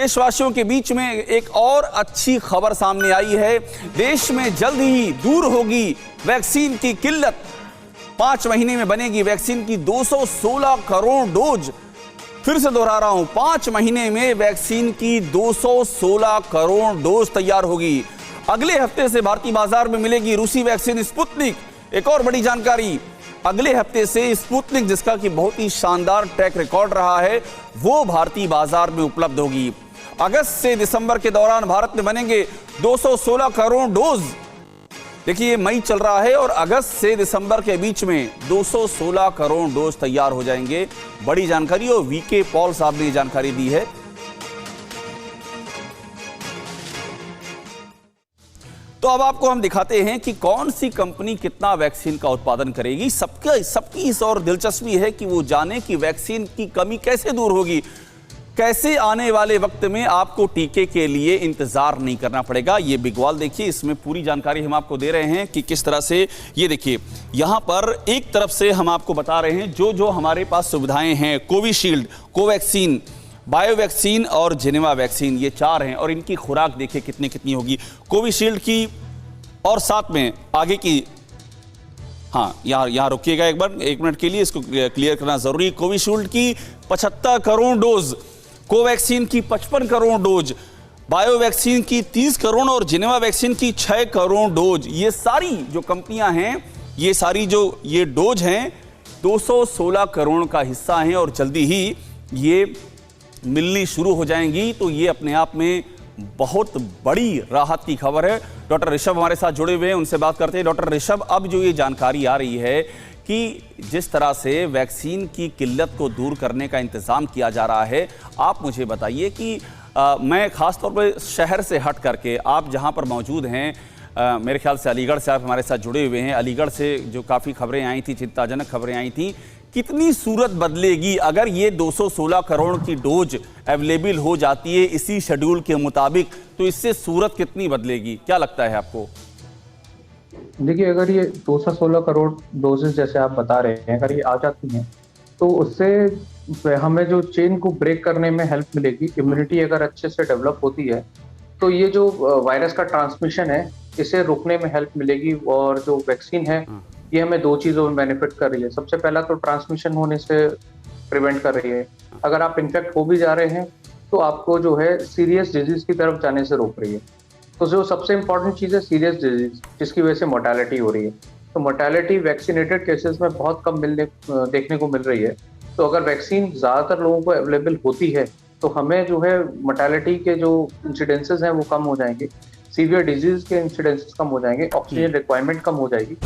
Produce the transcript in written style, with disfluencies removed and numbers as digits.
देशवासियों के बीच में एक और अच्छी खबर सामने आई है। देश में जल्द ही दूर होगी वैक्सीन की किल्लत। 5 महीने में बनेगी वैक्सीन की 216 करोड़ डोज। फिर से दोहरा रहा हूं, 5 महीने में वैक्सीन की 216 करोड़ डोज तैयार होगी। अगले हफ्ते से भारतीय बाजार में मिलेगी रूसी वैक्सीन स्पुतनिक। एक और बड़ी जानकारी, अगले हफ्ते से स्पुतनिक, जिसका कि बहुत ही शानदार ट्रैक रिकॉर्ड रहा है, वो भारतीय बाजार में उपलब्ध होगी। अगस्त से दिसंबर के दौरान भारत में बनेंगे 216 करोड़ डोज। देखिए, मई चल रहा है और अगस्त से दिसंबर के बीच में 216 करोड़ डोज तैयार हो जाएंगे। बड़ी जानकारी, और वीके पॉल साहब ने ये जानकारी दी है। तो अब आपको हम दिखाते हैं कि कौन सी कंपनी कितना वैक्सीन का उत्पादन करेगी। सबकी इस और दिलचस्पी है कि वो जाने कि वैक्सीन की कमी कैसे दूर होगी, कैसे आने वाले वक्त में आपको टीके के लिए इंतजार नहीं करना पड़ेगा। ये बिग वॉल देखिए, इसमें पूरी जानकारी हम आपको दे रहे हैं कि किस तरह से। ये देखिए, यहां पर एक तरफ से हम आपको बता रहे हैं जो हमारे पास सुविधाएं हैं। कोविशील्ड, कोवैक्सीन, बायो वैक्सीन और जेनेवा वैक्सीन, ये 4 हैं और इनकी खुराक देखिए कितनी होगी कोविशील्ड की। और साथ में आगे की, हाँ, यहाँ रुकिएगा एक मिनट के लिए, इसको क्लियर करना जरूरी। कोविशील्ड की 75 करोड़ डोज, कोवैक्सीन की 55 करोड़ डोज, बायो वैक्सीन की 30 करोड़ और जेनेवा वैक्सीन की 6 करोड़ डोज। ये सारी जो कंपनियां हैं, ये सारी जो ये डोज हैं, 216 करोड़ का हिस्सा हैं और जल्दी ही ये मिलनी शुरू हो जाएंगी। तो ये अपने आप में बहुत बड़ी राहत की खबर है। डॉक्टर ऋषभ हमारे साथ जुड़े हुए हैं, उनसे बात करते हैं। डॉक्टर ऋषभ, अब जो ये जानकारी आ रही है कि जिस तरह से वैक्सीन की किल्लत को दूर करने का इंतज़ाम किया जा रहा है, आप मुझे बताइए कि मैं ख़ास तौर पर शहर से हट करके, आप जहां पर मौजूद हैं, मेरे ख्याल से अलीगढ़ से आप हमारे साथ जुड़े हुए हैं। अलीगढ़ से जो काफ़ी खबरें आई थी, चिंताजनक खबरें आई थी, कितनी सूरत बदलेगी अगर ये 216 करोड़ की डोज अवेलेबल हो जाती है इसी शेड्यूल के मुताबिक, तो इससे सूरत कितनी बदलेगी, क्या लगता है आपको? देखिए, अगर ये 216 करोड़ डोजेस जैसे आप बता रहे हैं, अगर ये आ जाती हैं तो उससे हमें जो चेन को ब्रेक करने में हेल्प मिलेगी। इम्यूनिटी अगर अच्छे से डेवलप होती है तो ये जो वायरस का ट्रांसमिशन है, इसे रोकने में हेल्प मिलेगी। और जो वैक्सीन है, ये हमें 2 चीज़ों में बेनिफिट कर रही है। सबसे पहला तो ट्रांसमिशन होने से प्रिवेंट कर रही है। अगर आप इन्फेक्ट हो भी जा रहे हैं तो आपको जो है सीरियस डिजीज की तरफ जाने से रोक रही है। तो जो सबसे इम्पोर्टेंट चीज़ है सीरियस डिजीज, जिसकी वजह से मोर्टेलिटी हो रही है। तो मोर्टेलिटी वैक्सीनेटेड केसेस में बहुत कम देखने को मिल रही है। तो अगर वैक्सीन ज़्यादातर लोगों को अवेलेबल होती है तो हमें जो है मोर्टेलिटी के जो इंसिडेंसेस हैं वो कम हो जाएंगे, सीवियर डिजीज के इंसिडेंसेस कम हो जाएंगे, ऑक्सीजन रिक्वायरमेंट कम हो जाएगी।